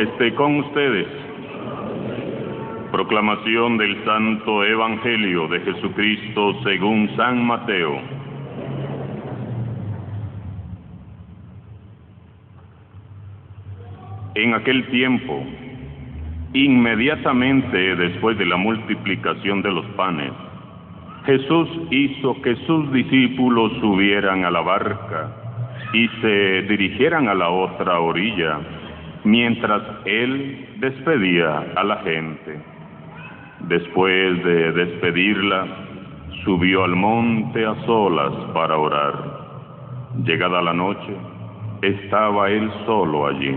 esté con ustedes. Proclamación del Santo Evangelio de Jesucristo según San Mateo. En aquel tiempo, inmediatamente después de la multiplicación de los panes, Jesús hizo que sus discípulos subieran a la barca y se dirigieran a la otra orilla, mientras Él despedía a la gente. Después de despedirla, subió al monte a solas para orar. Llegada la noche, estaba Él solo allí.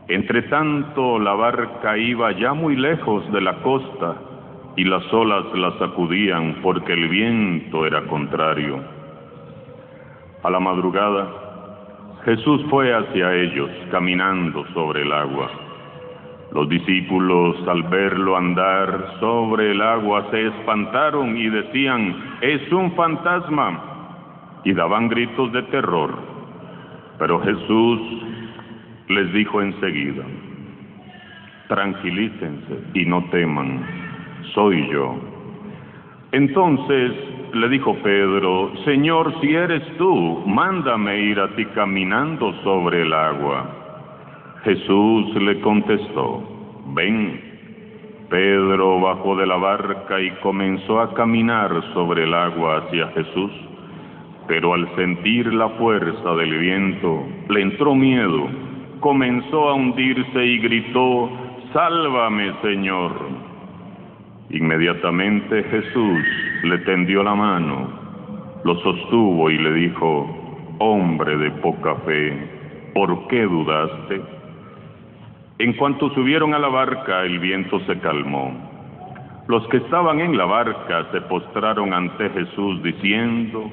Entretanto, la barca iba ya muy lejos de la costa, y las olas la sacudían porque el viento era contrario. A la madrugada, Jesús fue hacia ellos, caminando sobre el agua. Los discípulos, al verlo andar sobre el agua, se espantaron y decían: «¡Es un fantasma!», y daban gritos de terror. Pero Jesús les dijo enseguida: «Tranquilícense y no teman, soy yo». Entonces le dijo Pedro: «Señor, si eres tú, mándame ir a ti caminando sobre el agua». Jesús le contestó: «Ven». Pedro bajó de la barca y comenzó a caminar sobre el agua hacia Jesús, pero al sentir la fuerza del viento, le entró miedo, comenzó a hundirse y gritó: «¡Sálvame, Señor!». Inmediatamente Jesús le tendió la mano, lo sostuvo y le dijo: «Hombre de poca fe, ¿por qué dudaste?». En cuanto subieron a la barca, el viento se calmó. Los que estaban en la barca se postraron ante Jesús diciendo: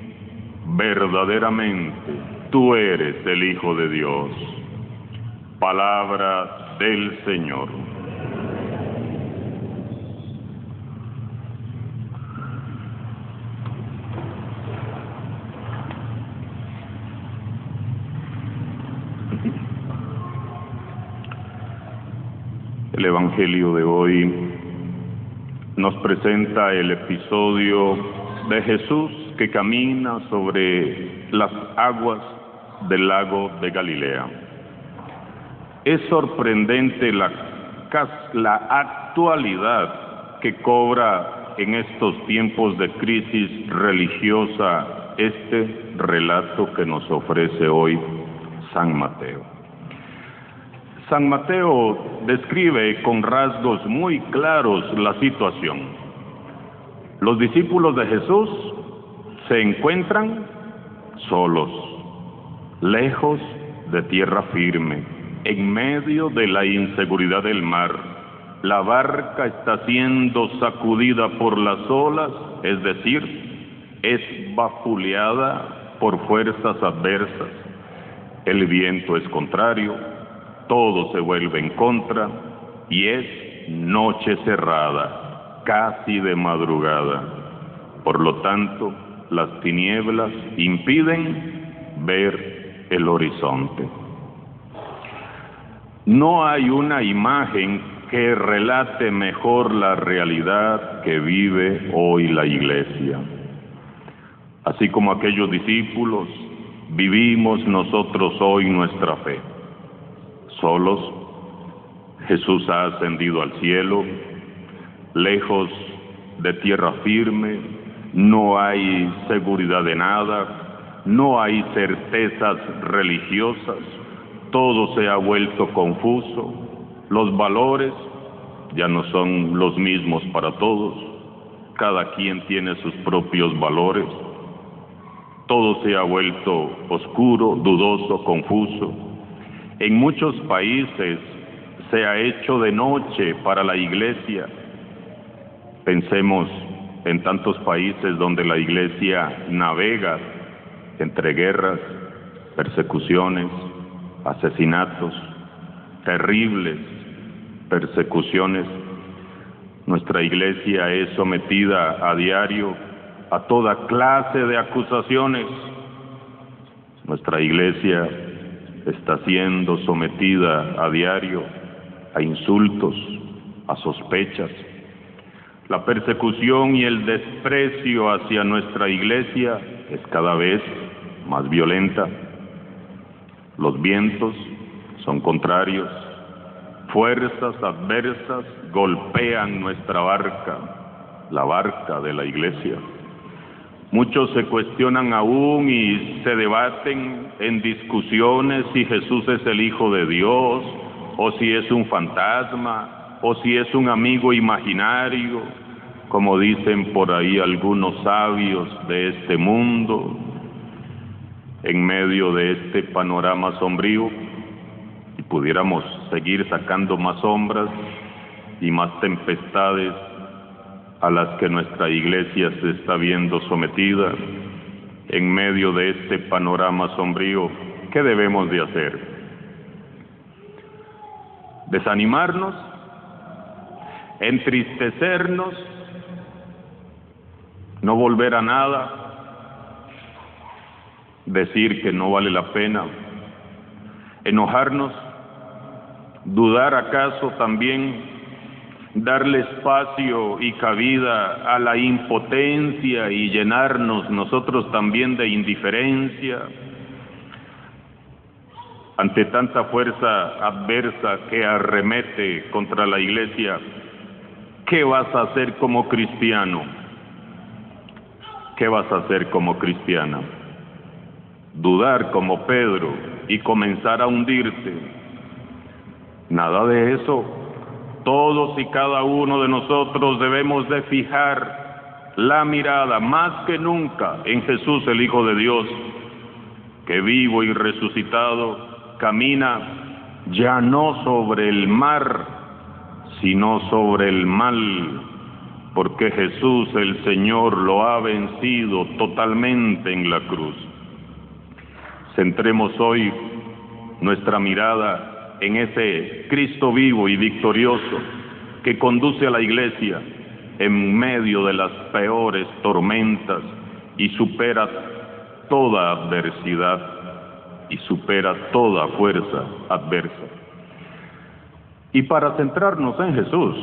«Verdaderamente, tú eres el Hijo de Dios». Palabra del Señor. El Evangelio de hoy nos presenta el episodio de Jesús que camina sobre las aguas del lago de Galilea. Es sorprendente la actualidad que cobra en estos tiempos de crisis religiosa este relato que nos ofrece hoy San Mateo. San Mateo describe con rasgos muy claros la situación. Los discípulos de Jesús se encuentran solos, lejos de tierra firme, en medio de la inseguridad del mar. La barca está siendo sacudida por las olas, es decir, es vapuleada por fuerzas adversas. El viento es contrario, todo se vuelve en contra y es noche cerrada, casi de madrugada. Por lo tanto, las tinieblas impiden ver el horizonte. No hay una imagen que relate mejor la realidad que vive hoy la Iglesia. Así como aquellos discípulos, vivimos nosotros hoy nuestra fe. Solos, Jesús ha ascendido al cielo, lejos de tierra firme, no hay seguridad de nada, no hay certezas religiosas, todo se ha vuelto confuso, los valores ya no son los mismos para todos, cada quien tiene sus propios valores, todo se ha vuelto oscuro, dudoso, confuso. En muchos países se ha hecho de noche para la Iglesia. Pensemos en tantos países donde la Iglesia navega entre guerras, persecuciones, asesinatos, terribles persecuciones. Nuestra Iglesia es sometida a diario a toda clase de acusaciones. Nuestra Iglesia está siendo sometida a diario a insultos, a sospechas. La persecución y el desprecio hacia nuestra iglesia es cada vez más violenta. Los vientos son contrarios. Fuerzas adversas golpean nuestra barca, la barca de la iglesia. Muchos se cuestionan aún y se debaten en discusiones si Jesús es el Hijo de Dios, o si es un fantasma, o si es un amigo imaginario, como dicen por ahí algunos sabios de este mundo. En medio de este panorama sombrío, y pudiéramos seguir sacando más sombras y más tempestades a las que nuestra iglesia se está viendo sometida, en medio de este panorama sombrío, ¿qué debemos de hacer? ¿Desanimarnos? ¿Entristecernos? ¿No volver a nada? ¿Decir que no vale la pena? ¿Enojarnos? ¿Dudar acaso también? ¿Darle espacio y cabida a la impotencia y llenarnos nosotros también de indiferencia ante tanta fuerza adversa que arremete contra la iglesia? ¿Qué vas a hacer como cristiano? ¿Qué vas a hacer como cristiana? ¿Dudar como Pedro y comenzar a hundirte? Nada de eso. Todos y cada uno de nosotros debemos de fijar la mirada más que nunca en Jesús, el Hijo de Dios, que vivo y resucitado camina ya no sobre el mar, sino sobre el mal, porque Jesús el Señor lo ha vencido totalmente en la cruz. Centremos hoy nuestra mirada en ese Cristo vivo y victorioso que conduce a la iglesia en medio de las peores tormentas y supera toda adversidad y supera toda fuerza adversa. Y para centrarnos en Jesús,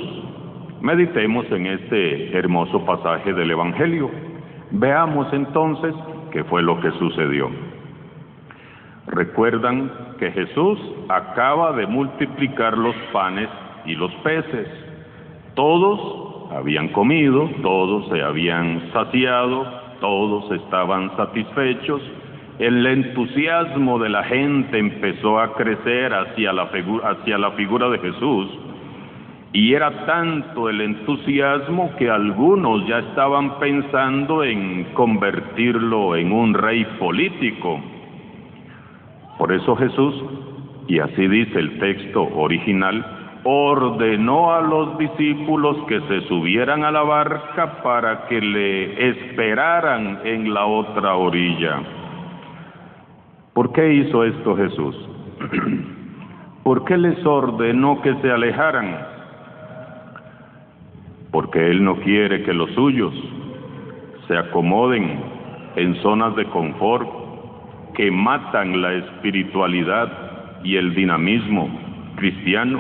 meditemos en este hermoso pasaje del Evangelio. Veamos entonces qué fue lo que sucedió. Recuerdan que Jesús acaba de multiplicar los panes y los peces. Todos habían comido, todos se habían saciado, todos estaban satisfechos. El entusiasmo de la gente empezó a crecer hacia la figura de Jesús, y era tanto el entusiasmo que algunos ya estaban pensando en convertirlo en un rey político. Por eso Jesús, y así dice el texto original, ordenó a los discípulos que se subieran a la barca para que le esperaran en la otra orilla. ¿Por qué hizo esto Jesús? ¿Por qué les ordenó que se alejaran? Porque Él no quiere que los suyos se acomoden en zonas de confort que matan la espiritualidad y el dinamismo cristiano.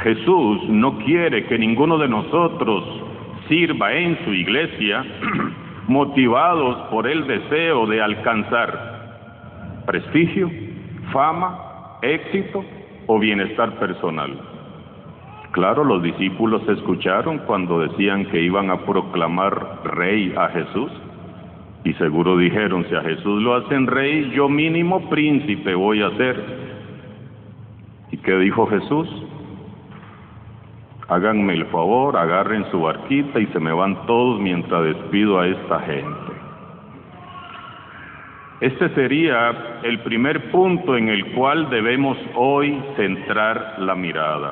Jesús no quiere que ninguno de nosotros sirva en su iglesia motivados por el deseo de alcanzar prestigio, fama, éxito o bienestar personal. Claro, los discípulos escucharon cuando decían que iban a proclamar rey a Jesús. Y seguro dijeron, si a Jesús lo hacen rey, yo mínimo príncipe voy a ser. ¿Y qué dijo Jesús? Háganme el favor, agarren su barquita y se me van todos mientras despido a esta gente. Este sería el primer punto en el cual debemos hoy centrar la mirada.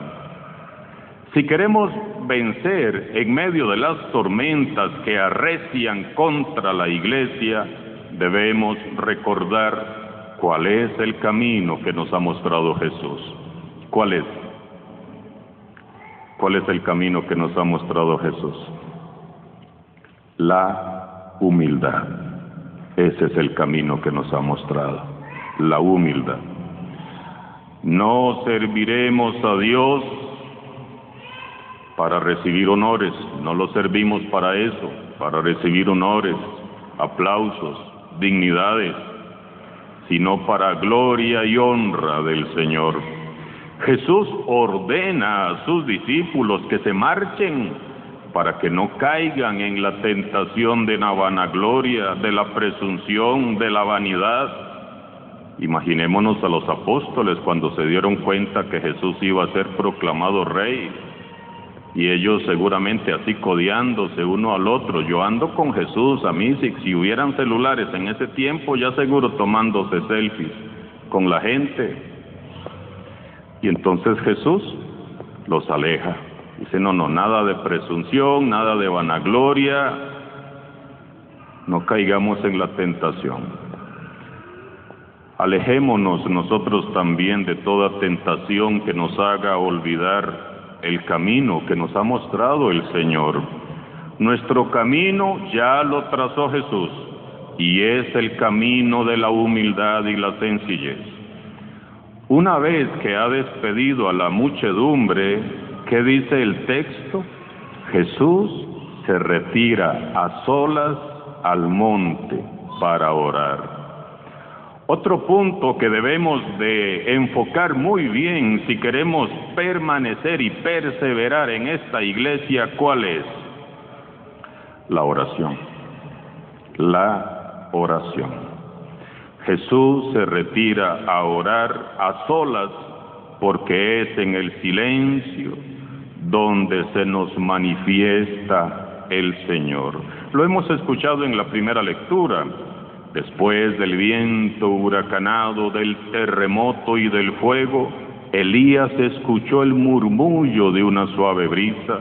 Si queremos vencer en medio de las tormentas que arrecian contra la iglesia, debemos recordar cuál es el camino que nos ha mostrado Jesús. ¿Cuál es? ¿Cuál es el camino que nos ha mostrado Jesús? La humildad. Ese es el camino que nos ha mostrado, la humildad. No serviremos a Dios para recibir honores, no lo servimos para eso, para recibir honores, aplausos, dignidades, sino para gloria y honra del Señor. Jesús ordena a sus discípulos que se marchen para que no caigan en la tentación de la vanagloria, de la presunción, de la vanidad. Imaginémonos a los apóstoles cuando se dieron cuenta que Jesús iba a ser proclamado rey, y ellos seguramente así codeándose uno al otro. Yo ando con Jesús, a mí si hubieran celulares en ese tiempo ya seguro tomándose selfies con la gente. Y entonces Jesús los aleja. Dice, no, nada de presunción, nada de vanagloria, no caigamos en la tentación. Alejémonos nosotros también de toda tentación que nos haga olvidar el camino que nos ha mostrado el Señor. Nuestro camino ya lo trazó Jesús, y es el camino de la humildad y la sencillez. Una vez que ha despedido a la muchedumbre, ¿qué dice el texto? Jesús se retira a solas al monte para orar. Otro punto que debemos de enfocar muy bien si queremos permanecer y perseverar en esta iglesia, ¿cuál es? La oración. La oración. Jesús se retira a orar a solas porque es en el silencio donde se nos manifiesta el Señor. Lo hemos escuchado en la primera lectura. Después del viento huracanado, del terremoto y del fuego, Elías escuchó el murmullo de una suave brisa.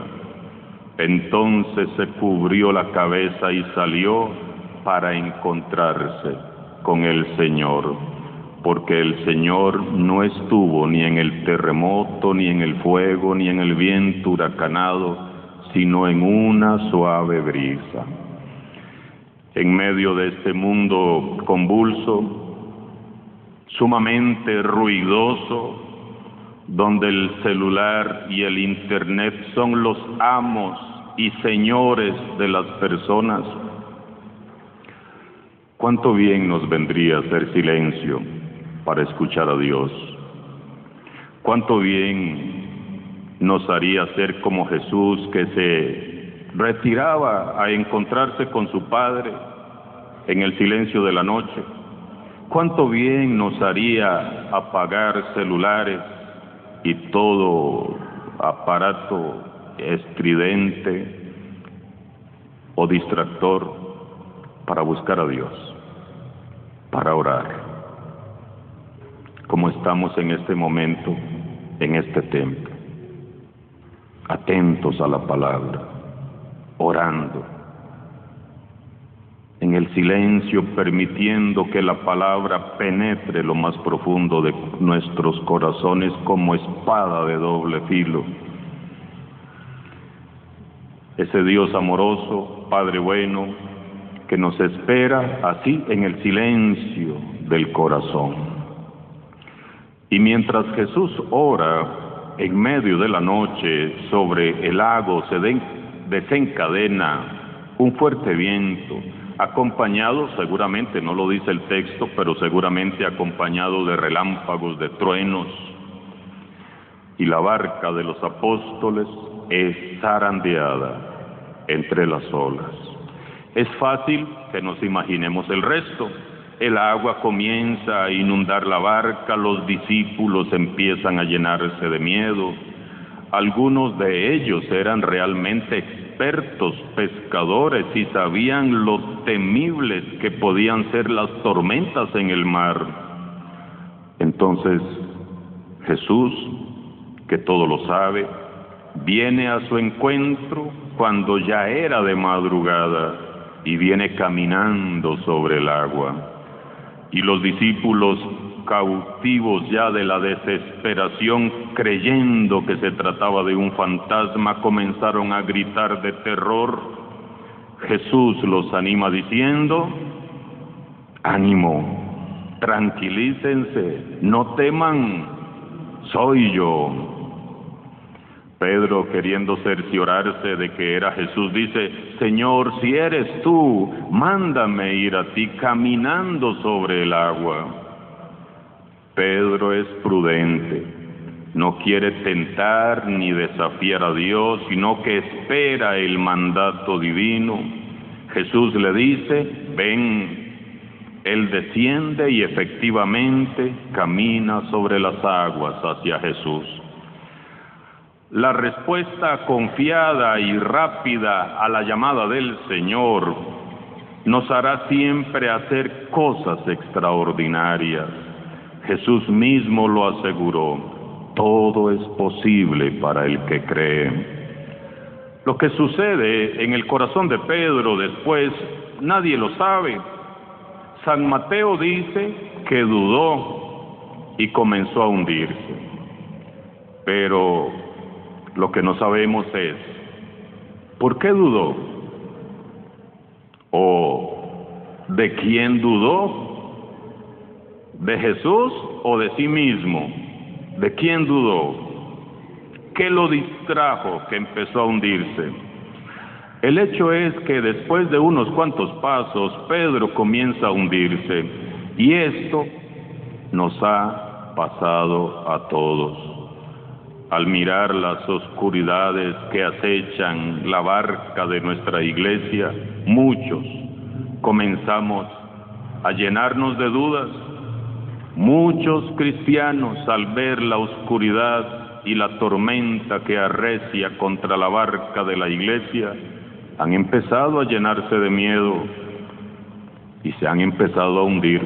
Entonces se cubrió la cabeza y salió para encontrarse con el Señor, porque el Señor no estuvo ni en el terremoto, ni en el fuego, ni en el viento huracanado, sino en una suave brisa. En medio de este mundo convulso, sumamente ruidoso, donde el celular y el internet son los amos y señores de las personas, cuánto bien nos vendría hacer silencio para escuchar a Dios. Cuánto bien nos haría ser como Jesús, que se retiraba a encontrarse con su Padre en el silencio de la noche. Cuánto bien nos haría apagar celulares y todo aparato estridente o distractor para buscar a Dios, para orar, como estamos en este momento, en este templo, atentos a la palabra, orando, en el silencio, permitiendo que la palabra penetre lo más profundo de nuestros corazones como espada de doble filo. Ese Dios amoroso, Padre bueno, que nos espera así en el silencio del corazón. Y mientras Jesús ora en medio de la noche, sobre el lago se desencadena un fuerte viento, acompañado, seguramente, no lo dice el texto, pero seguramente acompañado de relámpagos, de truenos, y la barca de los apóstoles es zarandeada entre las olas. Es fácil que nos imaginemos el resto. El agua comienza a inundar la barca, los discípulos empiezan a llenarse de miedo. Algunos de ellos eran realmente expertos pescadores y sabían lo temibles que podían ser las tormentas en el mar. Entonces Jesús, que todo lo sabe, viene a su encuentro cuando ya era de madrugada y viene caminando sobre el agua. Y los discípulos, cautivos ya de la desesperación, creyendo que se trataba de un fantasma, comenzaron a gritar de terror. Jesús los anima diciendo: ánimo, tranquilícense, no teman, soy yo. Pedro, queriendo cerciorarse de que era Jesús, dice: Señor, si eres tú, mándame ir a ti caminando sobre el agua. Pedro es prudente, no quiere tentar ni desafiar a Dios, sino que espera el mandato divino. Jesús le dice: ven. Él desciende y efectivamente camina sobre las aguas hacia Jesús. La respuesta confiada y rápida a la llamada del Señor nos hará siempre hacer cosas extraordinarias. Jesús mismo lo aseguró: todo es posible para el que cree. Lo que sucede en el corazón de Pedro después, nadie lo sabe. San Mateo dice que dudó y comenzó a hundirse. Pero lo que no sabemos es, ¿por qué dudó? ¿O de quién dudó? ¿De Jesús o de sí mismo? ¿De quién dudó? ¿Qué lo distrajo que empezó a hundirse? El hecho es que después de unos cuantos pasos, Pedro comienza a hundirse, y esto nos ha pasado a todos. Al mirar las oscuridades que acechan la barca de nuestra iglesia, muchos comenzamos a llenarnos de dudas. Muchos cristianos, al ver la oscuridad y la tormenta que arrecia contra la barca de la iglesia, han empezado a llenarse de miedo y se han empezado a hundir.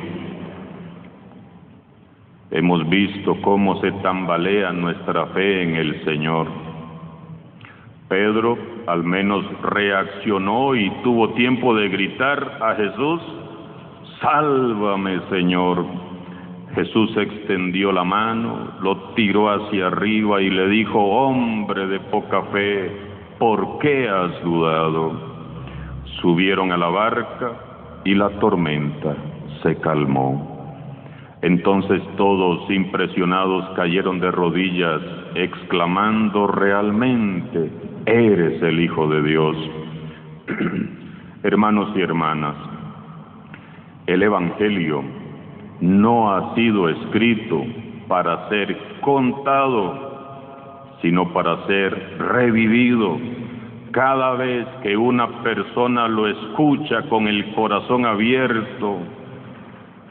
Hemos visto cómo se tambalea nuestra fe en el Señor. Pedro al menos reaccionó y tuvo tiempo de gritar a Jesús: ¡sálvame, Señor! Jesús extendió la mano, lo tiró hacia arriba y le dijo: hombre de poca fe, ¿por qué has dudado? Subieron a la barca y la tormenta se calmó. Entonces todos, impresionados, cayeron de rodillas, exclamando: realmente eres el Hijo de Dios. Hermanos y hermanas, el Evangelio no ha sido escrito para ser contado, sino para ser revivido. Cada vez que una persona lo escucha con el corazón abierto,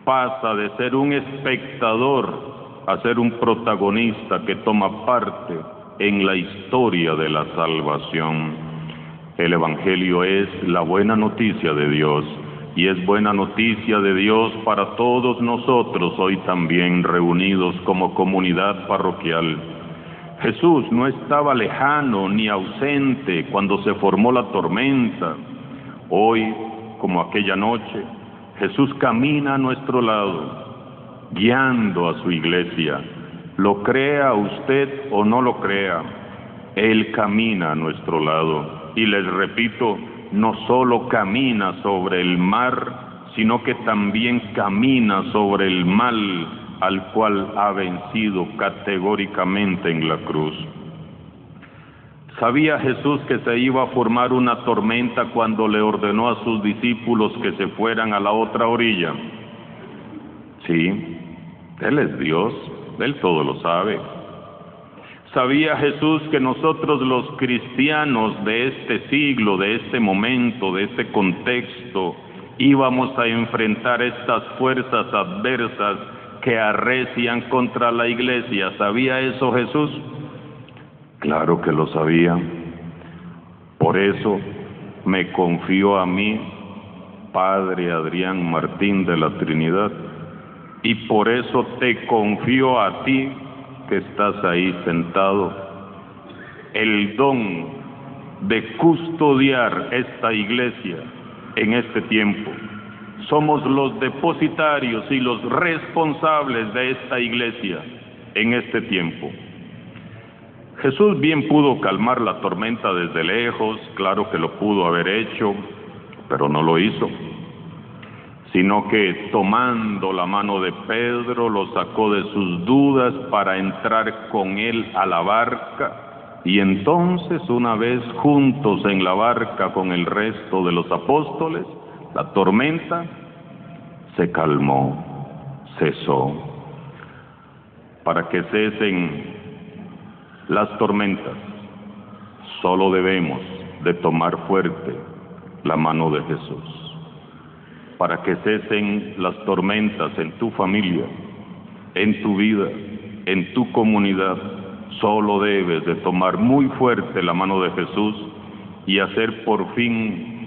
pasa de ser un espectador a ser un protagonista que toma parte en la historia de la salvación. El Evangelio es la buena noticia de Dios, y es buena noticia de Dios para todos nosotros hoy también reunidos como comunidad parroquial. Jesús no estaba lejano ni ausente cuando se formó la tormenta. Hoy, como aquella noche, Jesús camina a nuestro lado, guiando a su iglesia. Lo crea usted o no lo crea, Él camina a nuestro lado. Y les repito, no solo camina sobre el mar, sino que también camina sobre el mal al cual ha vencido categóricamente en la cruz. ¿Sabía Jesús que se iba a formar una tormenta cuando le ordenó a sus discípulos que se fueran a la otra orilla? Sí, Él es Dios, Él todo lo sabe. ¿Sabía Jesús que nosotros los cristianos de este siglo, de este momento, de este contexto, íbamos a enfrentar estas fuerzas adversas que arrecian contra la iglesia? ¿Sabía eso Jesús? Claro que lo sabía. Por eso me confió a mí, Padre Adrián Martín de la Trinidad, y por eso te confío a ti, que estás ahí sentado, el don de custodiar esta iglesia en este tiempo. Somos los depositarios y los responsables de esta iglesia en este tiempo. Jesús bien pudo calmar la tormenta desde lejos, claro que lo pudo haber hecho, pero no lo hizo. sino que tomando la mano de Pedro lo sacó de sus dudas para entrar con él a la barca, y entonces una vez juntos en la barca con el resto de los apóstoles, la tormenta se calmó, cesó. Para que cesen las tormentas, solo debemos de tomar fuerte la mano de Jesús. Para que cesen las tormentas en tu familia, en tu vida, en tu comunidad, solo debes de tomar muy fuerte la mano de Jesús y hacer por fin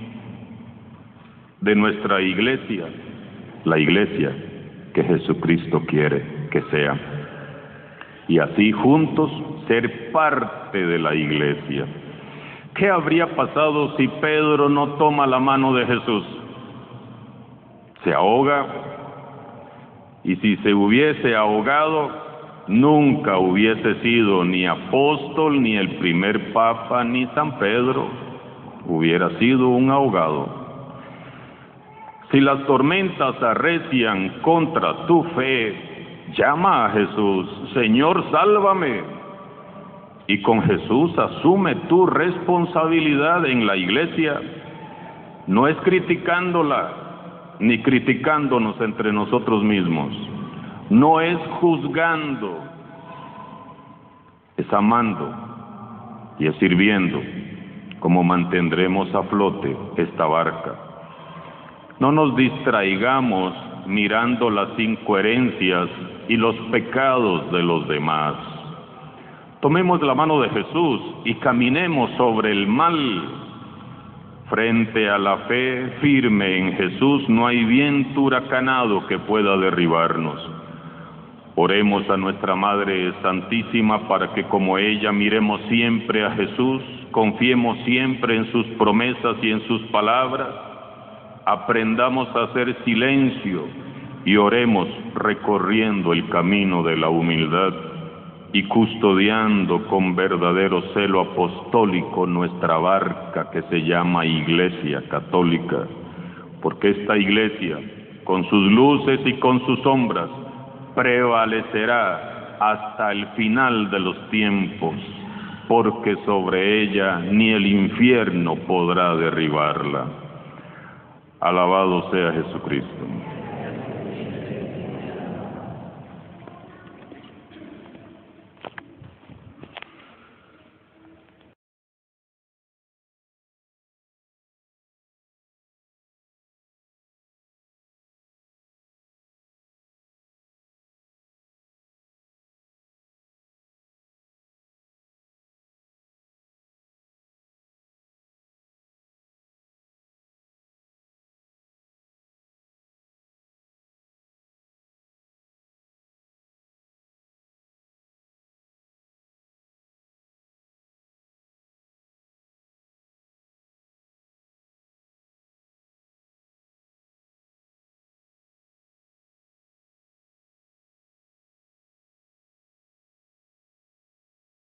de nuestra iglesia la iglesia que Jesucristo quiere que sea. Y así juntos ser parte de la iglesia. ¿Qué habría pasado si Pedro no toma la mano de Jesús? Se ahoga, y si se hubiese ahogado, nunca hubiese sido ni apóstol, ni el primer papa, ni San Pedro. Hubiera sido un ahogado. Si las tormentas arrecian contra tu fe, llama a Jesús: Señor, sálvame. Y con Jesús asume tu responsabilidad en la iglesia. No es criticándola, ni criticándonos entre nosotros mismos. No es juzgando, es amando y es sirviendo como mantendremos a flote esta barca. No nos distraigamos mirando las incoherencias y los pecados de los demás. Tomemos la mano de Jesús y caminemos sobre el mal. Frente a la fe firme en Jesús no hay viento huracanado que pueda derribarnos. Oremos a nuestra Madre Santísima para que como ella miremos siempre a Jesús, confiemos siempre en sus promesas y en sus palabras, aprendamos a hacer silencio y oremos recorriendo el camino de la humildad y custodiando con verdadero celo apostólico nuestra barca que se llama Iglesia Católica, porque esta iglesia, con sus luces y con sus sombras, prevalecerá hasta el final de los tiempos, porque sobre ella ni el infierno podrá derribarla. Alabado sea Jesucristo.